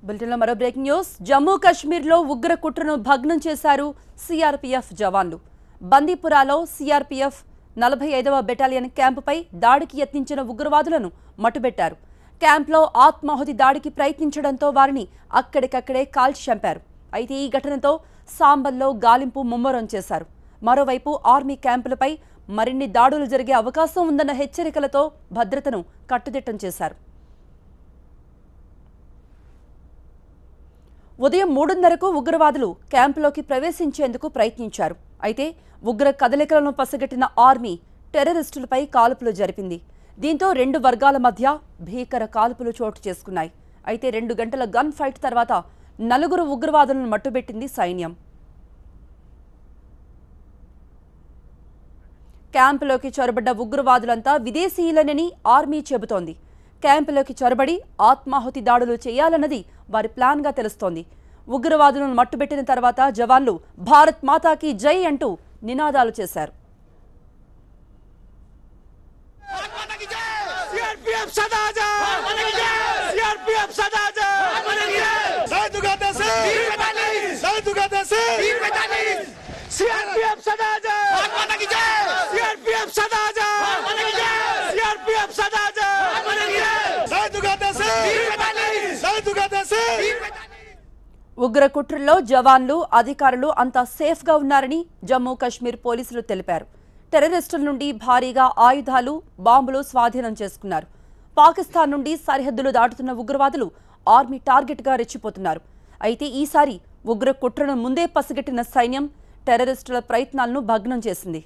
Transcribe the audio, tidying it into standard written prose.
బులెటిన్లో మరో breaking news. Jammu కాశ్మీర్లో ఉగ్ర కుట్రను భగ్నం చేశారు సిఆర్పీఎఫ్ జవాన్లు. బందీపురాలో సిఆర్పీఎఫ్ 45వ బెటాలియన్ క్యాంపుపై దాడికి యత్నించిన ఉగ్రవాదులను మట్టుబెట్టారు. క్యాంప్లో ఆత్మాహుతి దాడికి ప్రయత్నించడంతో వారిని అక్కడికక్కడే కాల్చి చంపారు. అయితే ఈ ఘటనతో సాంబల్లో గాలింపు ముమ్మరం చేశారు. మరోవైపు ఆర్మీ క్యాంపులపై మరిన్ని దాడులు జరిగే అవకాశం ఉందన్న హెచ్చరికలతో భద్రతను కట్టుదిట్టం చేశారు. ఉదయం 3:30కు ఉగ్రవాదులు క్యాంపులోకి ప్రవేశించేందుకు ప్రయత్నించారు. అయితే ఉగ్ర కదలికలను పసిగట్టిన ఆర్మీ టెర్రరిస్టులపై కాల్పులు జరిపింది. దీంతో రెండు వర్గాల మధ్య భీకర కాల్పులు చోటు చేసుకున్నాయి. అయితే 2 గంటల గన్ ఫైట్ తర్వాత 4 ఉగ్రవాదులను మట్టుబెట్టింది సైన్యం. క్యాంపులోకి చొరబడ్డ ఉగ్రవాదులంతా విదేశీయులనని ఆర్మీ చెబుతోంది. క్యాంపులోకి చొరబడి ఆత్మాహుతి దాడులు చేయాలన్నది వారి ప్లాన్గా తెలుస్తోంది. ఉగ్రవాదులను మట్టుబెట్టిన తర్వాత జవాన్లు భారత్ మాతాకి జై అంటూ నినాదాలు చేశారు. ఉగ్ర కుట్రల్లో జవాన్లు అధికారులు అంతా సేఫ్గా ఉన్నారని జమ్మూ కాశ్మీర్ పోలీసులు తెలిపారు. టెర్రరిస్టుల నుండి భారీగా ఆయుధాలు, బాంబులు స్వాధీనం చేసుకున్నారు. పాకిస్తాన్ నుండి సరిహద్దులు దాటుతున్న ఉగ్రవాదులు ఆర్మీ టార్గెట్గా రెచ్చిపోతున్నారు. అయితే ఈసారి ఉగ్ర కుట్రను ముందే పసిగట్టిన సైన్యం టెర్రరిస్టుల ప్రయత్నాలను భగ్నం చేసింది.